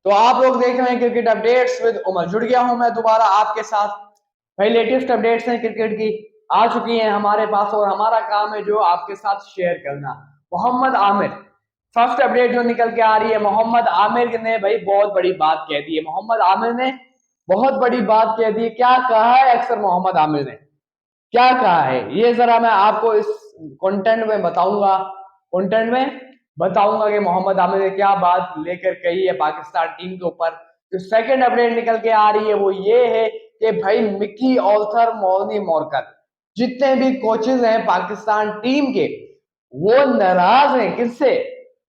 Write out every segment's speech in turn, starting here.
तो आप लोग देख रहे हैं क्रिकेट अपडेट्स विद उमर। जुड़ गया हूं मैं दोबारा आपके साथ। भाई लेटेस्ट अपडेट्स हैं क्रिकेट की, आ चुकी हैं हमारे पास और हमारा काम है जो आपके साथ शेयर करना। मोहम्मद आमिर, फर्स्ट अपडेट जो निकल के आ रही है, मोहम्मद आमिर ने भाई बहुत बड़ी बात कह दी है। मोहम्मद आमिर ने बहुत बड़ी बात कह दी है। क्या कहा है अक्सर मोहम्मद आमिर ने, क्या कहा है, ये जरा मैं आपको इस कंटेंट में बताऊंगा। कंटेंट में बताऊंगा कि मोहम्मद आमिर ने क्या बात लेकर कही है पाकिस्तान टीम के ऊपर। जो सेकंड अपडेट निकल के आ रही है वो ये है कि भाई मिकी ऑर्थर, मौनी मोरकल, जितने भी कोचेज हैं पाकिस्तान टीम के, वो नाराज हैं। किससे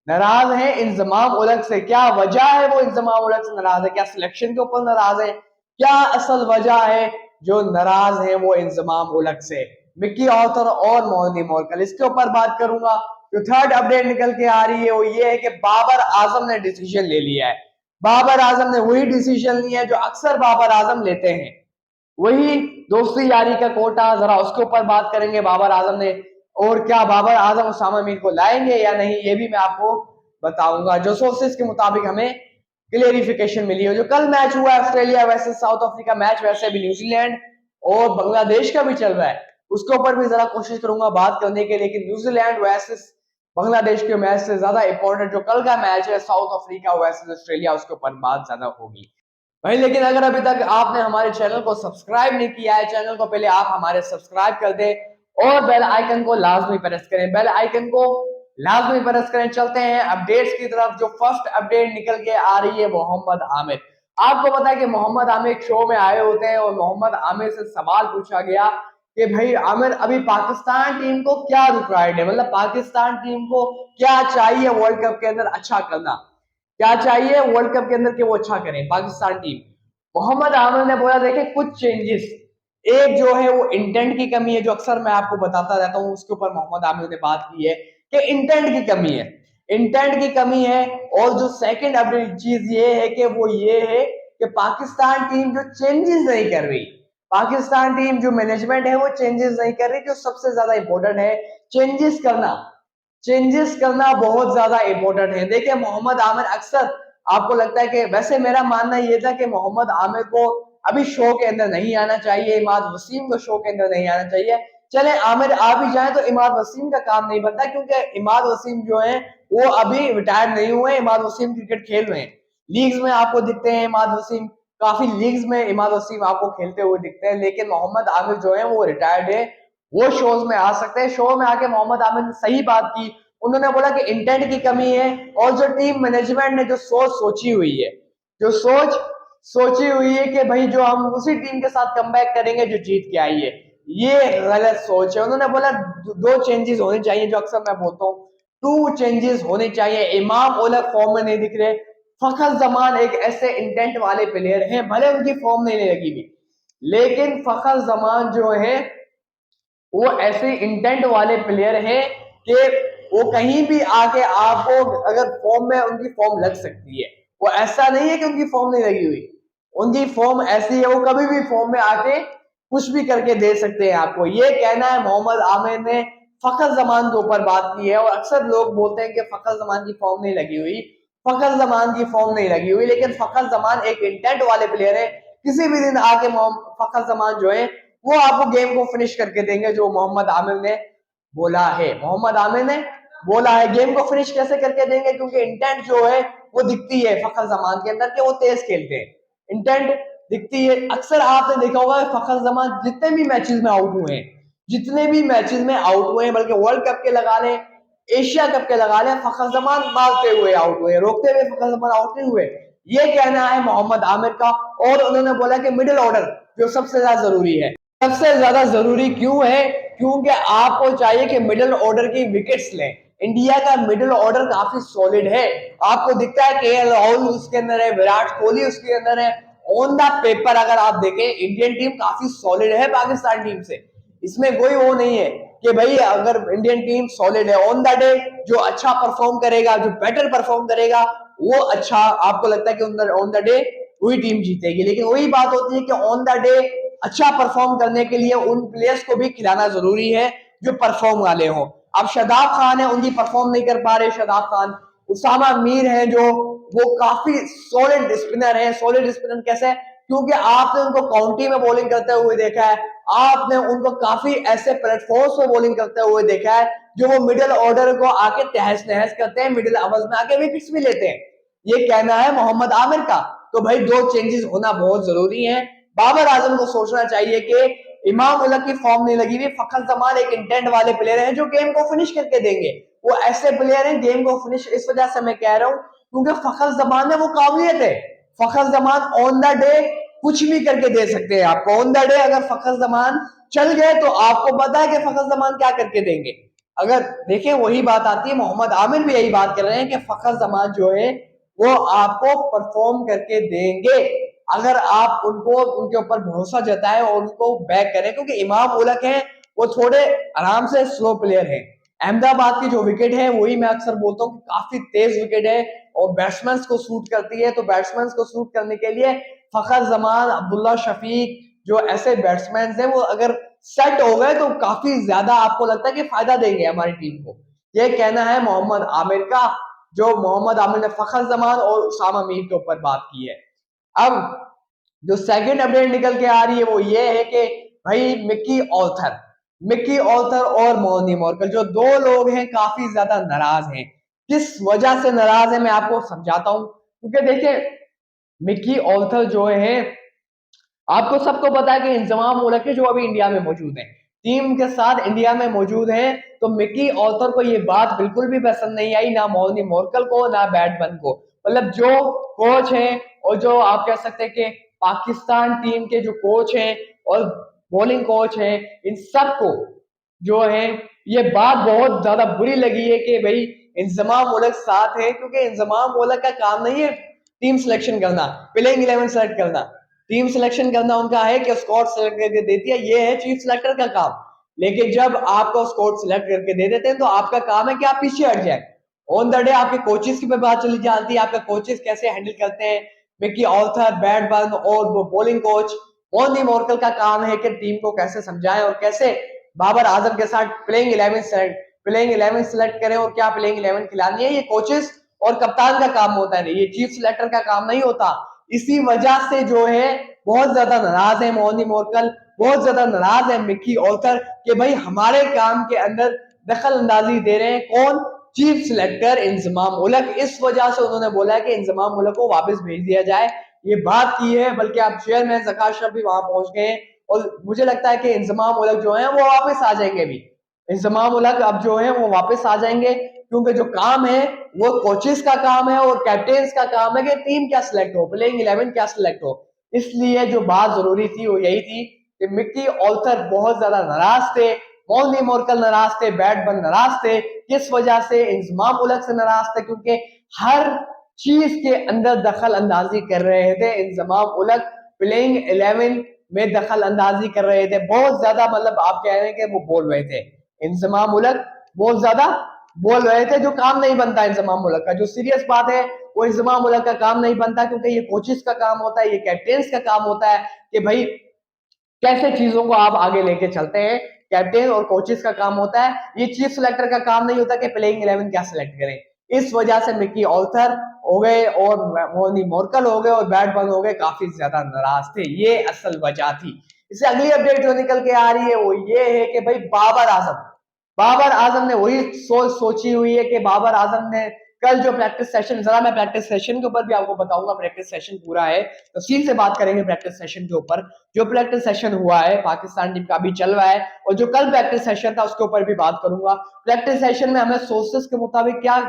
नाराज हैं? इंजमाम उलग से। क्या वजह है वो इंजमाम उलग से नाराज है? क्या सिलेक्शन के ऊपर नाराज है? क्या असल वजह है जो नाराज है वो इंजमाम उलग से? मिकी ऑर्थर और मौनी मोरकल, इसके ऊपर बात करूंगा। जो थर्ड अपडेट निकल के आ रही है वो ये है कि बाबर आजम ने डिसीजन ले लिया है। बाबर आजम ने वही डिसीजन लिया है जो अक्सर बाबर आजम लेते हैं, वही दोस्ती यारी का कोटा। जरा उसके ऊपर बात करेंगे बाबर आजम ने, और क्या बाबर आजम उसामा मीर को लाएंगे या नहीं, ये भी मैं आपको बताऊंगा। जो सोर्सेस के मुताबिक हमें क्लियरिफिकेशन मिली है। जो कल मैच हुआ है ऑस्ट्रेलिया वैसे साउथ अफ्रीका मैच, वैसे भी न्यूजीलैंड और बांग्लादेश का भी चल रहा है, उसके ऊपर भी जरा कोशिश करूंगा बात करने के। लेकिन न्यूजीलैंड वर्सेस बांग्लादेश के मैच से ज्यादा इंपॉर्टेंट जो कल का मैच है साउथ अफ्रीका वर्सेस ऑस्ट्रेलिया, उसके ऊपर बात ज्यादा होगी भाई। लेकिन अगर अभी तक आपने हमारे चैनल को सब्सक्राइब नहीं किया है, चैनल को पहले आप हमारे सब्सक्राइब कर दें और बेल आइकन को लाजमी प्रेस करें। बेल आइकन को लाजमी प्रेस करें। चलते हैं अपडेट्स की तरफ। जो फर्स्ट अपडेट निकल के आ रही है मोहम्मद आमिर। आपको पता है कि मोहम्मद आमिर एक शो में आए होते हैं और मोहम्मद आमिर से सवाल पूछा गया कि भाई आमिर, अभी पाकिस्तान टीम को क्या रिक्वायर्ड है, मतलब पाकिस्तान टीम को क्या चाहिए वर्ल्ड कप के अंदर अच्छा करना, क्या चाहिए वर्ल्ड कप के अंदर कि वो अच्छा करें पाकिस्तान टीम। मोहम्मद आमिर ने बोला देखे कुछ चेंजेस। एक जो है वो इंटेंट की कमी है, जो अक्सर मैं आपको बताता रहता हूँ, उसके ऊपर मोहम्मद आमिर ने बात की है कि इंटेंट की कमी है, इंटेंट की कमी है। और जो सेकंड अपडेट चीज ये है कि वो ये है कि पाकिस्तान टीम जो चेंजेस नहीं कर रही, पाकिस्तान टीम जो मैनेजमेंट है वो चेंजेस नहीं कर रही। जो सबसे ज्यादा इंपॉर्टेंट है चेंजेस करना, चेंजेस करना बहुत ज्यादा इंपॉर्टेंट है। देखिए मोहम्मद आमिर अक्सर, आपको लगता है कि, वैसे मेरा मानना ये था कि मोहम्मद आमिर को अभी शो के अंदर नहीं आना चाहिए, इमाद वसीम को शो के अंदर नहीं आना चाहिए। चले आमिर आ भी जाए तो इमाद वसीम का काम नहीं बनता, क्योंकि इमाद वसीम जो है वो अभी रिटायर नहीं हुए। इमाद वसीम क्रिकेट खेल रहे हैं, लीग्स में आपको दिखते हैं इमाद वसीम, काफी लीग्स में इमाद वसीम आपको खेलते हुए दिखते हैं। लेकिन मोहम्मद आमिर जो है वो रिटायर्ड है, वो शोज में आ सकते हैं। शो में आके मोहम्मद आमिर ने सही बात की। उन्होंने बोला कि इंटेंट की कमी है और जो टीम मैनेजमेंट ने जो सोच सोची हुई है, जो सोच सोची हुई है कि भाई जो हम उसी टीम के साथ कमबैक करेंगे जो जीत के आई है, ये गलत सोच है। उन्होंने बोला दो चेंजेस होने चाहिए, जो अक्सर मैं बोलता हूँ, टू चेंजेस होने चाहिए। इमाम उलग फॉर्म में नहीं दिख रहे। फखर जमान एक ऐसे इंटेंट वाले प्लेयर हैं, भले उनकी फॉर्म नहीं लगी हुई, लेकिन फखर जमान जो है वो ऐसे इंटेंट वाले प्लेयर हैं कि वो कहीं भी आके आपको, अगर फॉर्म में उनकी फॉर्म लग सकती है। वो ऐसा नहीं है कि उनकी फॉर्म नहीं लगी हुई, उनकी फॉर्म ऐसी है, वो कभी भी फॉर्म में आके कुछ भी करके दे सकते हैं आपको। ये कहना है मोहम्मद आमिर ने फखर जमान के ऊपर बात की है। और अक्सर लोग बोलते हैं कि फखर जमान की फॉर्म नहीं लगी हुई, फखर जमान की फॉर्म नहीं लगी हुई, लेकिन फखर जमान एक इंटेंट वाले प्लेयर है। किसी भी दिन आके फखर जमान जो है वो आपको गेम को फिनिश करके देंगे, जो मोहम्मद आमिर ने बोला है। मोहम्मद आमिर ने बोला है गेम को फिनिश कैसे करके देंगे, क्योंकि इंटेंट जो है वो दिखती है फखर जमान के अंदर कि वो तेज खेलते हैं, इंटेंट दिखती है। अक्सर आपने देखा होगा फखर जमान जितने भी मैचेस में आउट हुए हैं, जितने भी मैचेस में आउट हुए हैं, बल्कि वर्ल्ड कप के लगा लें, एशिया कप के लगा लें, फखर जमान मारते हुए आउट हुए, रोकते हुए फखर जमान आउट नहीं हुए। ये कहना है मोहम्मद आमिर का। और उन्होंने बोला कि मिडिल ऑर्डर जो सबसे ज्यादा जरूरी है, सबसे ज्यादा जरूरी क्यों है, क्योंकि आपको चाहिए कि मिडिल ऑर्डर की विकेट्स लें। इंडिया का मिडिल ऑर्डर काफी सॉलिड है, आपको दिखता है केएल राहुल उसके अंदर है, विराट कोहली उसके अंदर है। ऑन द पेपर अगर आप देखें इंडियन टीम काफी सॉलिड है पाकिस्तान टीम से, इसमें कोई वो नहीं है कि भाई अगर इंडियन टीम सॉलिड है। ऑन द डे जो अच्छा परफॉर्म करेगा, जो बेटर परफॉर्म करेगा, वो अच्छा, आपको लगता है कि ऑन द डे वही टीम जीतेगी। लेकिन वही बात होती है कि ऑन द डे अच्छा परफॉर्म करने के लिए उन प्लेयर्स को भी खिलाना जरूरी है जो परफॉर्म वाले हो। अब शादाब खान है, उनकी परफॉर्म नहीं कर पा रहे शादाब खान, उसामा मीर हैं जो वो काफी सॉलिड स्पिनर हैं। सॉलिड स्पिनर कैसे? क्योंकि आपने उनको काउंटी में बॉलिंग करते हुए देखा है, आपने उनको काफी ऐसे प्लेटफॉर्म्स पे बॉलिंग करते हुए देखा है जो वो मिडिल ऑर्डर को आके तहस नहस करते हैं, मिडिल ओवर्स में आके विकेट्स भी लेते हैं। ये कहना है मोहम्मद आमिर का। तो भाई दो चेंजेस होना बहुत जरूरी है। बाबर आजम को सोचना चाहिए कि इमाम उलग की फॉर्म नहीं लगी हुई, फखर जमान एक इंटेंट वाले प्लेयर हैं जो गेम को फिनिश करके देंगे। वो ऐसे प्लेयर हैं गेम को फिनिश, इस वजह से मैं कह रहा हूं क्योंकि फखर जमान में वो काबिलियत है। फखर जमान ऑन द डे कुछ भी करके दे सकते हैं आपको। ऑन द डे अगर फखर जमान चल गए तो आपको पता है कि फखर जमान क्या करके देंगे। अगर देखें वही बात आती है, मोहम्मद आमिर भी यही बात कर रहे हैं कि फखर जमान जो है वो आपको परफॉर्म करके देंगे अगर आप उनको उनके ऊपर भरोसा जताएं और उनको बैक करें। क्योंकि इमाम उलग है वो थोड़े आराम से स्लो प्लेयर है। अहमदाबाद की जो विकेट है वही मैं अक्सर बोलता हूँ कि काफी तेज विकेट है और बैट्समैन को सूट करती है। तो बैट्समैन को सूट करने के लिए फखर जमान, अब्दुल्ला शफीक जो ऐसे बैट्समैन हैं वो अगर सेट हो गए तो काफी ज्यादा आपको लगता है कि फायदा देंगे हमारी टीम को। ये कहना है मोहम्मद आमिर का, जो मोहम्मद आमिर ने फखर जमान और उसामा मीर के ऊपर बात की है। अब जो सेकंड अपडेट निकल के आ रही है वो ये है कि भाई मिक्की ऑर्थर और मोनी मोर्कल जो दो लोग हैं काफी ज्यादा नाराज हैं। किस वजह से नाराज है मैं आपको समझाता हूं। क्योंकि देखिए मिक्की ऑर्थर जो है आपको सबको पता है कि इंजमाम उलग के जो अभी इंडिया में मौजूद है, टीम के साथ इंडिया में मौजूद है। तो मिकी ऑर्थर को ये बात बिल्कुल भी पसंद नहीं आई, ना मोनी मोर्कल को ना बैटमैन को। मतलब जो कोच है और जो आप कह सकते हैं कि पाकिस्तान टीम के जो कोच हैं और बॉलिंग कोच हैं, इन सबको जो है ये बात बहुत ज्यादा बुरी लगी है कि भाई इंजमाम उलग साथ है। क्योंकि इंजमाम उलग का काम नहीं है टीम सिलेक्शन करना, प्लेइंग 11 सेलेक्ट करना। टीम सिलेक्शन करना उनका है कि स्क्वाड सेलेक्ट करके दे दिया, ये है चीफ सिलेक्टर का काम। लेकिन जब आपको स्क्वाड सिलेक्ट करके दे देते हैं तो आपका काम है कि आप पीछे हट जाए। ऑन द डे आपके कोचेस की बात चली जाती है, आपके कोचेस कैसे हैंडल करते हैं। मिकी ऑर्थर, बैटमैन और वो बॉलिंग कोच मोनी मोर्कल का काम है कि टीम को कैसे समझाएं और कैसे बाबर आजम के साथ प्लेइंग 11 सेलेक्ट करें और क्या प्लेइंग 11 खिलानी है। ये कोचेस और कप्तान का काम होता है, ये चीफ सिलेक्टर का काम नहीं होता। इसी वजह से जो है बहुत ज्यादा नाराज है मोनी मोर्कल, बहुत ज्यादा नाराज है मिकी ऑर्थर कि भाई हमारे काम के अंदर दखल अंदाजी दे रहे हैं कौन, चीफ सिलेक्टर इंजमाम उलग। इस वजह से उन्होंने बोला कि इंजमाम उलग को वापस भेज दिया जाए, ये बात की है। बल्कि आप चेयरमैन ज़का अशरफ भी वहां पहुंच गए और मुझे लगता है कि इंजमाम उलग जो है वो वापस आ जाएंगे भी। इंजमाम उलग अब जो है वो वापस आ जाएंगे क्योंकि जो काम है वो कोचेस का काम है और कैप्टन का काम है कि टीम क्या सिलेक्ट हो, प्लेइंग 11 क्या सिलेक्ट हो। इसलिए जो बात जरूरी थी वो यही थी कि मिकी ऑर्थर बहुत ज्यादा नाराज थे, मोनी मोर्कल नाराज थे, बैटमैन नाराज थे। किस वजह से? इंजमाम उलग से नाराज थे क्योंकि हर चीज के अंदर दखल अंदाजी कर रहे थे इंजमाम उलग, प्लेइंग 11 में दखल अंदाजी कर रहे थे बहुत ज्यादा। मतलब आप कह रहे हैं कि वो बोल रहे थे इंजमाम उलग बहुत ज्यादा बोल रहे थे, जो काम नहीं बनता इंजमाम उलग का। जो सीरियस बात है वो इंजमाम उलग का काम नहीं बनता क्योंकि ये कोचेस का काम होता है, ये कैप्टन का काम होता है कि भाई कैसे चीजों को आप आगे लेके चलते हैं। कैप्टन और कोचेस का काम होता है, ये चीफ सिलेक्टर का काम नहीं होता कि प्लेइंग 11 क्या सिलेक्ट करें। इस वजह से मिकी ऑर्थर हो गए और मोनी मोर्कल हो गए और बैटमैन हो गए काफी ज्यादा नाराज थे। ये असल वजह थी। इससे अगली अपडेट जो निकल के आ रही है वो ये है कि भाई बाबर आजम ने वही सोची हुई है कि बाबर आजम ने कल जो प्रैक्टिस सेशन, जरा मैं प्रैक्टिस सेशन के ऊपर भी आपको बताऊंगा, प्रैक्टिस सेशन पूरा है तफसील से बात करेंगे प्रैक्टिस सेशन के ऊपर। जो प्रैक्टिस सेशन हुआ है पाकिस्तान टीम का अभी चल रहा है और जो कल प्रैक्टिस सेशन था उसके ऊपर भी बात करूंगा। प्रैक्टिस सेशन में हमें सोर्सेस के मुताबिक क्या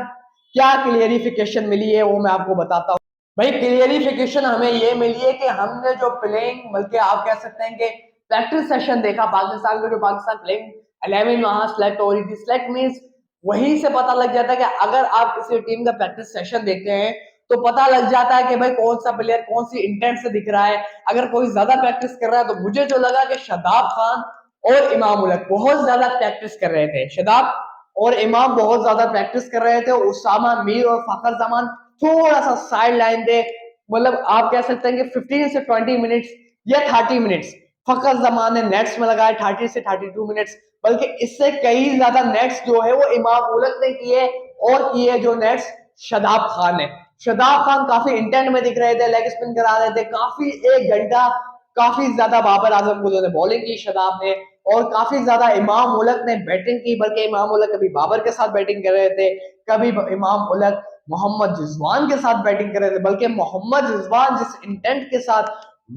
क्या क्लियरिफिकेशन मिली है वो मैं आपको बताता हूँ। भाई क्लियरिफिकेशन हमें ये मिली है कि हमने जो प्लेइंग, बल्कि आप कह सकते हैं कि प्रैक्टिस सेशन देखा पाकिस्तान को, जो पाकिस्तान प्लेइंग 11 वहां सिलेक्ट हो रही थी। सिलेक्ट मींस वहीं से पता लग जाता है कि अगर आप किसी टीम का प्रैक्टिस सेशन देखते हैं तो पता लग जाता है कि भाई कौन सा प्लेयर कौन सी इंटेंट से दिख रहा है। अगर कोई ज्यादा प्रैक्टिस कर रहा है तो मुझे जो लगा कि शादाब खान और इमाम उलग बहुत ज्यादा प्रैक्टिस कर रहे थे, शादाब और इमाम बहुत ज्यादा प्रैक्टिस कर रहे थे। उसामा मीर और फखर जमान थोड़ा सा साइड लाइन थे। मतलब आप कह सकते हैं कि 15 से 20 मिनट्स या 30 मिनट्स फखर जमान ने नेट्स में लगाए, 30 से 32 मिनट्स। बल्कि इससे कई ज्यादा नेट्स जो है वो इमाम उलग ने किए और किए जो नेट्स शादाब खान है। शादाब खान काफी इंटेंट में दिख रहे थे, लेग स्पिन करा रहे थे काफी, 1 घंटा काफी ज्यादा बाबर आजम को उन्होंने बॉलिंग की शादाब ने, और काफी ज्यादा इमाम उलग ने बैटिंग की, बल्कि इमाम उलग कभी बाबर के साथ बैटिंग कर रहे थे, कभी इमाम उलग मोहम्मद रिजवान के साथ बैटिंग कर रहे थे, बल्कि मोहम्मद रिजवान जिस इंटेंट के साथ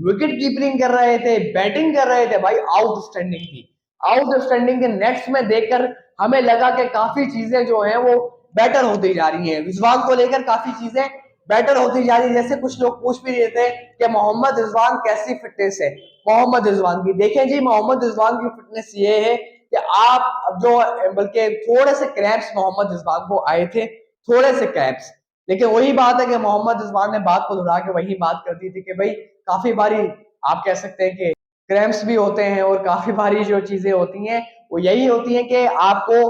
विकेट कीपिंग कर रहे थे, बैटिंग कर रहे थे भाई, आउटस्टैंडिंग थी। आउटस्टैंडिंग के नेक्स्ट में देखकर हमें लगा कि काफी चीजें जो है वो बेटर होती जा रही है, रिजवान को लेकर काफी चीजें बेटर होती जा रही है। जैसे कुछ लोग पूछ भी रहे थे कि मोहम्मद रिजवान कैसी फिटनेस है मोहम्मद रिजवान की। देखें जी, मोहम्मद रिजवान की फिटनेस ये है कि आप जो, बल्कि थोड़े से क्रैम्प्स मोहम्मद रिजवान को आए थे, थोड़े से क्रैम्प्स, लेकिन वही बात है कि मोहम्मद रिजवान ने बात को दोहरा के वही बात कर दी थी कि भाई काफी बारी आप कह सकते हैं कि क्रैम्प्स भी होते हैं, और काफी बारी जो चीजें होती हैं वो यही होती है कि आपको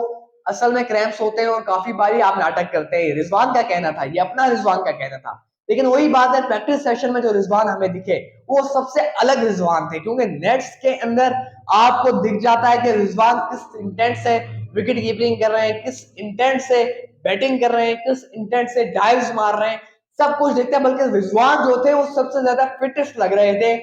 असल में क्रैम्प्स होते हैं और काफी बारी आप नाटक करते हैं। रिजवान का कहना था, ये अपना रिजवान का कहना था, लेकिन वही बात है प्रैक्टिस सेशन में जो रिजवान हमें दिखे वो सबसे अलग रिजवान थे, क्योंकि नेट्स के अंदर आपको दिख जाता है कि रिजवान किस इंटेंट से विकेट कीपिंग कर रहे हैं, किस इंटेंट से बैटिंग कर रहे हैं, किस इंटेंट से डाइव्स मार रहे हैं, सब कुछ देखते हैं। बल्कि रिजवान जो थे वो सबसे ज्यादा फिटेस्ट लग रहे थे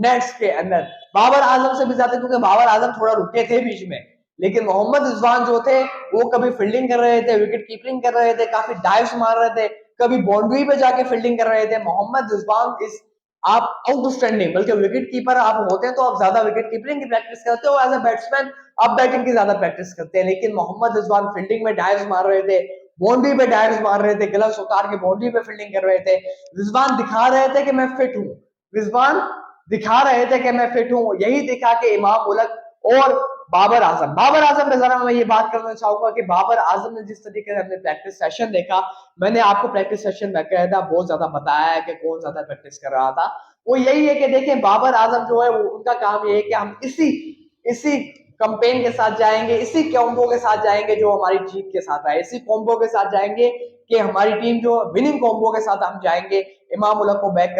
नेट्स के अंदर, बाबर आजम से भी ज्यादा, क्योंकि बाबर आजम थोड़ा रुके थे बीच में, लेकिन मोहम्मद रिजवान जो थे वो कभी फील्डिंग कर रहे थे, विकेट कीपिंग कर रहे थे, काफी डाइव्स मार रहे थे, कभी बाउंड्री पे जाके फील्डिंग कर रहे थे। मोहम्मद रिजवान इस आप आउटस्टैंडिंग, बल्कि विकेट कीपर आप होते हैं तो आप ज्यादा विकेट कीपिंग की प्रैक्टिस करते हो, एज अ बैट्समैन आप बैटिंग की ज्यादा प्रैक्टिस करते हैं, लेकिन मोहम्मद रिजवान फील्डिंग में डाइव्स मार रहे थे, बाउंड्री पे डाइव्स मार रहे थे, ग्लव्स उतार के बाउंड्री पे फील्डिंग कर रहे थे। रिजवान दिखा रहे थे कि मैं फिट हूं, रिजवान दिखा रहे थे कि मैं फिट हूं, यही दिखा के इमाम उलग और बाबर आजम पे जरा मैं ये बात करना चाहूंगा कि बाबर आजम ने जिस तरीके से अपने प्रैक्टिस सेशन देखा, मैंने आपको प्रैक्टिस सेशन में कहता बहुत ज्यादा बताया है कि कौन ज्यादा प्रैक्टिस कर रहा था, वो यही है कि देखें बाबर आजम जो है वो उनका काम ये है कि हम इसी इसी कंपेन के साथ जाएंगे, इसी कॉम्बो के साथ जाएंगे जो हमारी जीत के साथ आए, इसी कॉम्बो के साथ जाएंगे कि हमारी टीम जो विनिंग कॉम्बो के साथ हम जाएंगे, इमाम उलग को बैक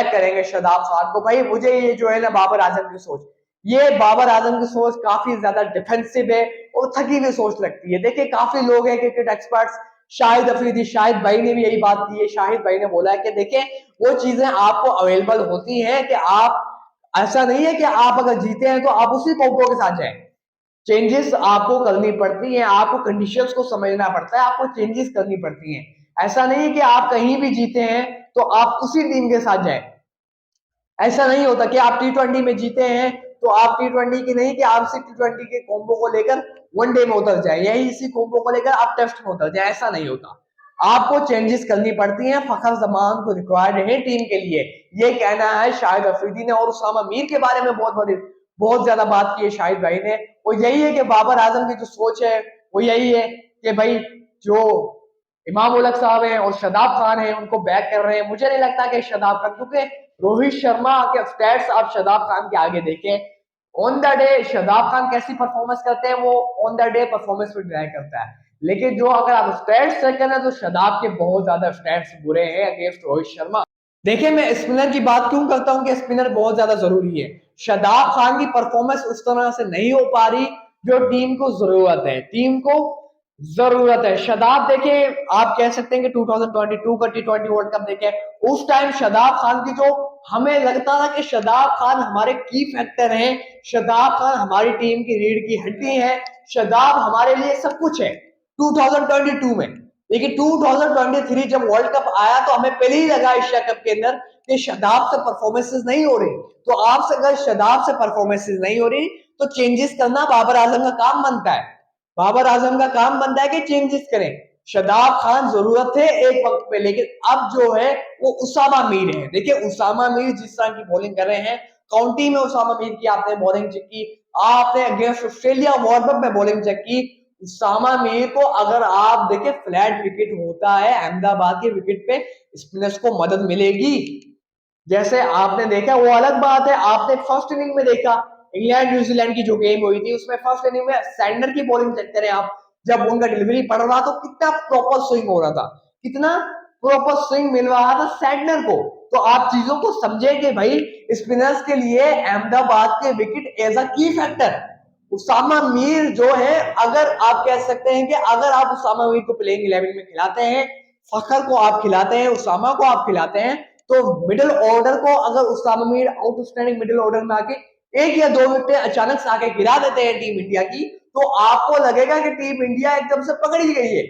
करेंगे शादाब खान को। भाई मुझे ये जो है ना बाबर आजम की सोच, ये बाबर आजम की सोच काफी ज्यादा डिफेंसिव है और थकी हुई सोच लगती है। देखिए काफी लोग हैं क्रिकेट एक्सपर्ट्स, शाहिद अफरीदी, शाहिद भाई ने भी यही बात की है, शाहिद भाई ने बोला है कि देखें वो चीजें आपको अवेलेबल होती हैं कि आप, ऐसा नहीं है कि आप अगर जीते हैं तो आप उसी कॉम्बो के साथ जाएं, चेंजेस आपको करनी पड़ती हैं, आपको कंडीशंस को समझना पड़ता है, आपको चेंजेस करनी पड़ती हैं। ऐसा नहीं है कि आप कहीं भी जीते हैं तो आप उसी टीम के साथ जाएं, ऐसा नहीं होता कि आप टी20 में जीते हैं तो आप टी20 की नहीं कि आप सिर्फ टी20 के कॉम्बो को लेकर वनडे में उतर जाए, यही इसी कॉम्बो को लेकर आप टेस्ट में उतर जाए, ऐसा नहीं होता। आपको चेंजेस करनी पड़ती हैं, फखर जमान को रिक्वायर्ड है टीम के लिए, ये कहना है शाहिद अफरीदी ने। और उसामा मीर के बारे में बहुत ज्यादा बात की है शाहिद भाई ने, और यही है कि बाबर आजम की जो सोच है वो यही है कि भाई जो इमाम उलग साहब हैं और शादाब खान हैं उनको बैक कर रहे हैं। मुझे नहीं लगता कि शादाब खान, क्योंकि रोहित शर्मा के स्टैट्स आप शादाब खान के आगे देखें, on the day Shadab Khan कैसी परफॉर्मेंस करते हैं वो ऑन द डे परफॉर्मेंस पे डिपेंड करता है, लेकिन जो अगर आप स्टैट्स चेक करें तो शादाब के बहुत ज्यादा स्टैट्स बुरे हैं अगेंस्ट रोहित शर्मा। देखिए मैं स्पिनर की बात क्यों करता हूं कि स्पिनर बहुत ज्यादा जरूरी है, शादाब खान की परफॉर्मेंस उस तरह से नहीं हो पा रही जो टीम को जरूरत है, टीम को जरूरत है। शादाब देखिए आप कह सकते हैं कि 2022 का टी20 वर्ल्ड कप देखे, उस टाइम शादाब खान की जो, हमें लगता था कि शादाब खान हमारे की फैक्टर हैं, शादाब खान हमारी टीम की रीढ़ की हड्डी है, शादाब हमारे लिए सब कुछ है 2022 में। लेकिन 2023 जब वर्ल्ड कप आया तो हमें पहले ही लगा एशिया कप के अंदर कि शादाब से परफॉर्मेंसेस नहीं हो रही, तो आपसे अगर शादाब से परफॉर्मेंसेस नहीं हो रही तो चेंजेस करना बाबर आजम का काम बनता है, बाबर आजम का काम बनता है कि चेंजेस करें। शादाब खान जरूरत थे एक वक्त पे, लेकिन अब जो है वो उसामा मीर है। देखिए उसामा मीर जिस तरह की बॉलिंग कर रहे हैं, काउंटी में उसामा मीर की आपने बॉलिंग चेक की, आपने अगेंस्ट ऑस्ट्रेलिया वार्म अप में बॉलिंग चेक की, उसामा मीर को अगर आप देखें फ्लैट विकेट होता है अहमदाबाद के विकेट पे स्पिनर्स को मदद मिलेगी, जैसे आपने देखा वो अलग बात है, आपने फर्स्ट इनिंग में देखा इंग्लैंड न्यूजीलैंड की जो गेम हुई थी उसमें फर्स्ट इनिंग में सैंडर की बॉलिंग चेक करें आप, जब उनका डिलीवरी पड़ रहा तो कितना प्रॉपर स्विंग हो रहा था, कितना प्रॉपर स्विंग मिल रहा था सैंडर को। तो आप चीजों को समझे कि भाई स्पिनर्स के लिए अहमदाबाद के विकेट एज अ की फैक्टर उसामा मीर जो है, अगर आप कह सकते हैं कि अगर आप उसामा मीर को प्लेइंग 11 में खिलाते हैं फखर को आप खिलाते हैं, उसामा को आप खिलाते हैं, तो मिडिल ऑर्डर को अगर Usama Mir outstanding middle order में आके एक या दो विकेटें अचानक से आके गिरा देते हैं टीम इंडिया की, तो आपको लगेगा कि टीम इंडिया एकदम से पकड़ी गई है।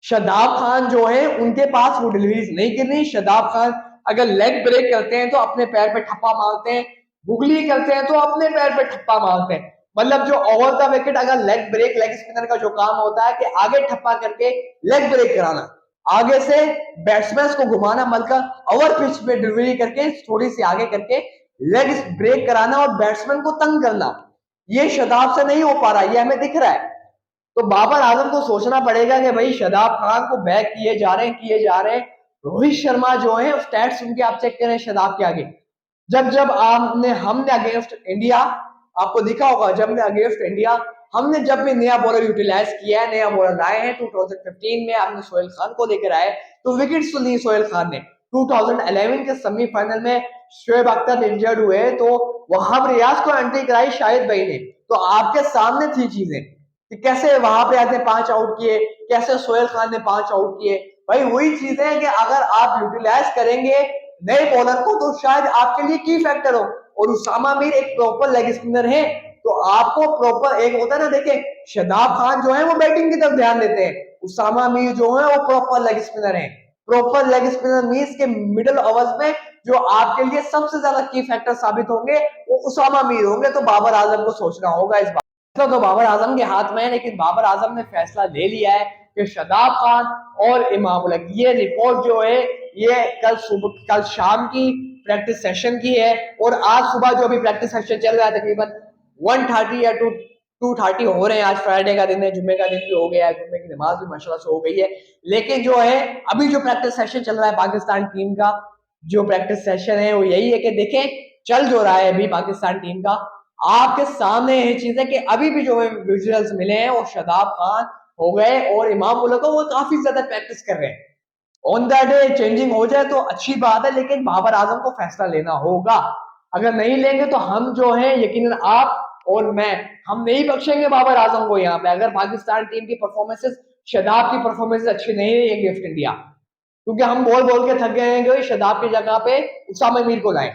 शादाब खान जो है उनके पास वो डिलीवरीज नहीं करनी। शादाब खान अगर लेग ब्रेक करते हैं तो अपने पैर पे ठप्पा मारते हैं, गुगली करते हैं तो अपने पैर पे ठप्पा मारते हैं। मतलब जो ओवर द विकेट अगर लेग ब्रेक, लेग स्पिनर का जो काम होता है कि आगे ठप्पा करके लेग ब्रेक कराना, आगे से बैट्समैन को घुमाना, मतलब ओवर पिच पे डिलीवरी करके थोड़ी सी आगे करके लेग ब्रेक कराना और बैट्समैन को तंग करना, ये शादाब से नहीं हो पा रहा, ये हमें दिख रहा है। तो बाबर आजम को सोचना पड़ेगा कि भाई शादाब खान को बैक किए जा रहे हैं। रोहित शर्मा जो है स्टैट्स उनके आप चेक करें शादाब के आगे, जब जब हमने अगेंस्ट इंडिया, आपको दिखा होगा जब ने अगेंस्ट इंडिया हमने जब भी नया बॉलर यूटिलाइज किया है, नया बॉलर लाए हैं 2015 में हमने सोहेल खान को लेकर आए, तो विकेट्स तो ली सोहेल खान ने। 2011 के सेमीफाइनल में शोएब अख्तर इंजर्ड हुए तो वहाब रियाज को एंट्री कराई शाहिद भाई ने, तो आपके सामने थी चीजें कि कैसे वहां पे आते 5 आउट किए, कैसे सोहेल खान ने 5 आउट किए। भाई वही चीजें हैं कि अगर आप यूटिलाइज करेंगे नए बॉलर को तो शायद आपके लिए की फैक्टर हो। और उसामा मीर एक प्रॉपर लेग स्पिनर है, तो आपको प्रॉपर एक होता है ना, देखें शादाब खान जो है वो बैटिंग की तरफ ध्यान देते हैं, उसामा मीर जो है वो प्रॉपर लेग स्पिनर है। प्रॉपर लेग स्पिनर मीन्स के मिडिल ओवर्स में जो आपके लिए सबसे ज्यादा की फैक्टर साबित होंगे वो उसामा मीर होंगे। तो बाबर आजम को सोचना होगा इस बात, तो बाबर आजम के हाथ में है, लेकिन बाबर आजम ने फैसला ले लिया है कि शादाब खान और इमाम उल हक, ये रिपोर्ट जो है ये कल शाम की प्रैक्टिस सेशन की है, और आज सुबह जो अभी प्रैक्टिस सेशन चल रहा है तकरीबन 1:30 या 2:30 हो रहे हैं। आज फ्राइडे का दिन है, जुम्मे का दिन भी हो गया है, जुम्मे की नमाज भी माशाल्लाह से हो गई है। लेकिन जो है अभी जो प्रैक्टिस सेशन चल रहा है पाकिस्तान टीम का, जो प्रैक्टिस सेशन है वो यही है कि देखें चल जो रहा है अभी पाकिस्तान टीम का, आपके सामने ये चीज है कि अभी भी जो है विजुअल्स मिले हैं वो शादाब खान हो गए और इमाम उल हक वो काफी ज्यादा प्रैक्टिस कर रहे हैं। ऑन द डे चेंजिंग हो जाए तो अच्छी बात है, लेकिन बाबर आजम को फैसला लेना होगा। अगर नहीं लेंगे तो हम जो है यकीनन आप और मैं, हम नहीं बख्शेंगे बाबर आजम को यहाँ पे, अगर पाकिस्तान टीम की परफॉर्मेंसेस, शादाब की परफॉर्मेंसेस अच्छी नहीं रहेंगी वेस्ट इंडिया, क्योंकि हम बोल बोल के थक गए हैं कि शादाब की जगह पे उसामा मीर को लाएं।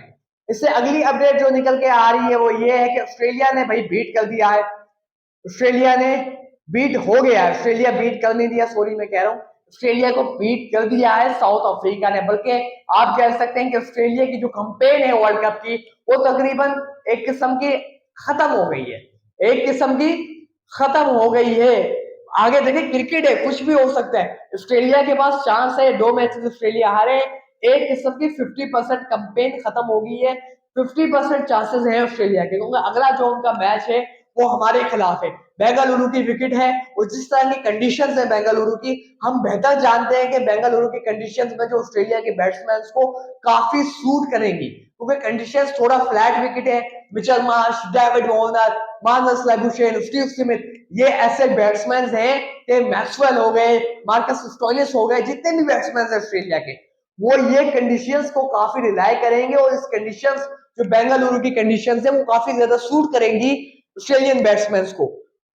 इससे अगली अपडेट जो निकल के आ रही है वो ये है कि ऑस्ट्रेलिया ने भाई बीट कर दिया है, ऑस्ट्रेलिया ने बीट हो गया है, ऑस्ट्रेलिया बीट कर नहीं दिया, सॉरी मैं कह रहा हूँ, ऑस्ट्रेलिया को बीट कर दिया है साउथ अफ्रीका ने। बल्कि आप कह सकते हैं कि ऑस्ट्रेलिया की जो कंपेन है वर्ल्ड कप की वो तकरीबन एक किस्म की खत्म हो गई है, एक किस्म की खत्म हो गई है। आगे देखिए क्रिकेट है, कुछ भी हो सकता है, ऑस्ट्रेलिया के पास चांस है, 2 मैचेस ऑस्ट्रेलिया हारे, एक किस्म की 50% कंपेन खत्म हो गई है, 50% चांसेस है ऑस्ट्रेलिया के, क्योंकि अगला जो उनका मैच है वो हमारे खिलाफ है, बेंगलुरु की विकेट है, और जिस तरह की कंडीशंस है बेंगलुरु की, हम बेहतर जानते हैं कि बेंगलुरु की कंडीशंस में जो ऑस्ट्रेलिया के बैट्समैन को काफी सूट करेंगी, क्योंकि कंडीशंस थोड़ा फ्लैट विकेट है। Mitchell Marsh, David Warner, Marnus Labuschagne, Steve Smith, ये ऐसे बैट्समैन हैं कि मैक्सवेल हो गए, मार्कस स्टोइनिस हो गए, जितने भी बैट्समैन हैं ऑस्ट्रेलिया के, वो ये कंडीशंस को काफी रिलाई करेंगे, और इस कंडीशंस जो बेंगलुरु की कंडीशंस है वो काफी ज्यादा सूट करेंगी ऑस्ट्रेलियन बैट्समैन को।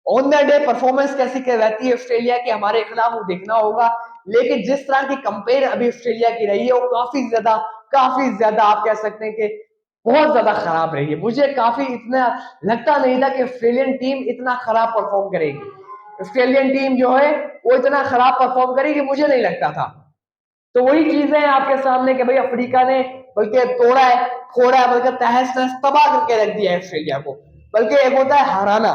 ऑन द डे परफॉर्मेंस कैसी रहती है ऑस्ट्रेलिया की हमारे खिलाफ वो देखना होगा, लेकिन जिस तरह की कंपेयर अभी ऑस्ट्रेलिया की रही है वो काफी ज्यादा आप कह सकते हैं कि बहुत ज्यादा खराब रही है। मुझे काफी इतना लगता नहीं था कि ऑस्ट्रेलियन टीम इतना खराब परफॉर्म करेगी, ऑस्ट्रेलियन टीम जो है वो इतना खराब परफॉर्म करेगी मुझे नहीं लगता था। तो वही चीजें हैं आपके सामने कि भाई अफ्रीका ने बल्कि तोड़ा है, फोड़ा है, बल्कि तहस नहस तबाह करके रख दिया है ऑस्ट्रेलिया को। बल्कि एक होता है हराना,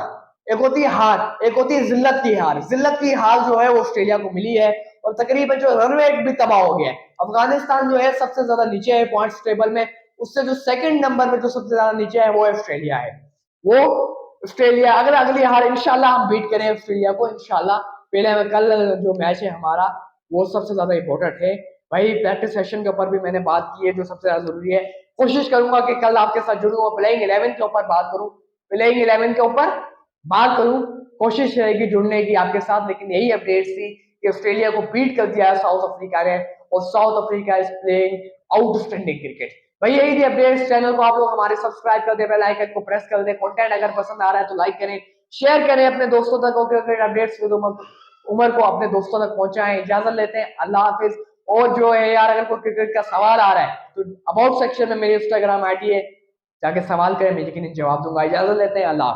एक होती है हार, एक होती है जिल्लत की हार। जिल्लत की हार जो है वो ऑस्ट्रेलिया को मिली है, और तकरीबन जो रन रेट भी तबाह हो गया है। अफगानिस्तान जो है सबसे ज्यादा नीचे है पॉइंट्स टेबल में, उससे जो सेकंड नंबर में जो सबसे ज्यादा नीचे है वो है ऑस्ट्रेलिया है। वो ऑस्ट्रेलिया अगर अगली हार इंशाल्लाह हम बीट करें ऑस्ट्रेलिया को इंशाल्लाह, पहले में कल जो मैच है हमारा वो सबसे ज्यादा इंपॉर्टेंट है। भाई प्रैक्टिस सेशन के ऊपर भी मैंने बात की है जो सबसे ज्यादा जरूरी है, कोशिश करूंगा कि कल आपके साथ जुड़ूं और प्लेइंग 11 के ऊपर बात करूं, प्लेइंग 11 के ऊपर बात करूं, कोशिश रहेगी जुड़ने की आपके साथ। लेकिन यही अपडेट थी कि ऑस्ट्रेलिया को बीट कर दिया है साउथ अफ्रीका ने, और south Africa is playing outstanding cricket. भाई यही थी अपडेट्स, चैनल को आप लोग हमारे सब्सक्राइब कर दे, बेल आइकन को प्रेस कर दे, कंटेंट अगर पसंद आ रहा है तो लाइक करें, शेयर करें अपने दोस्तों तक, अपडेट्स उमर को अपने दोस्तों तक पहुंचाएं। इजाजत लेते हैं, अल्लाह हाफिज। और जो है यार, अगर कोई क्रिकेट का सवाल आ रहा है तो अबाउट सेक्शन में मेरी इंस्टाग्राम आईडी है, जाके सवाल करें, मैं यकीन जवाब दूंगा। इजाजत लेते हैं, अल्लाह।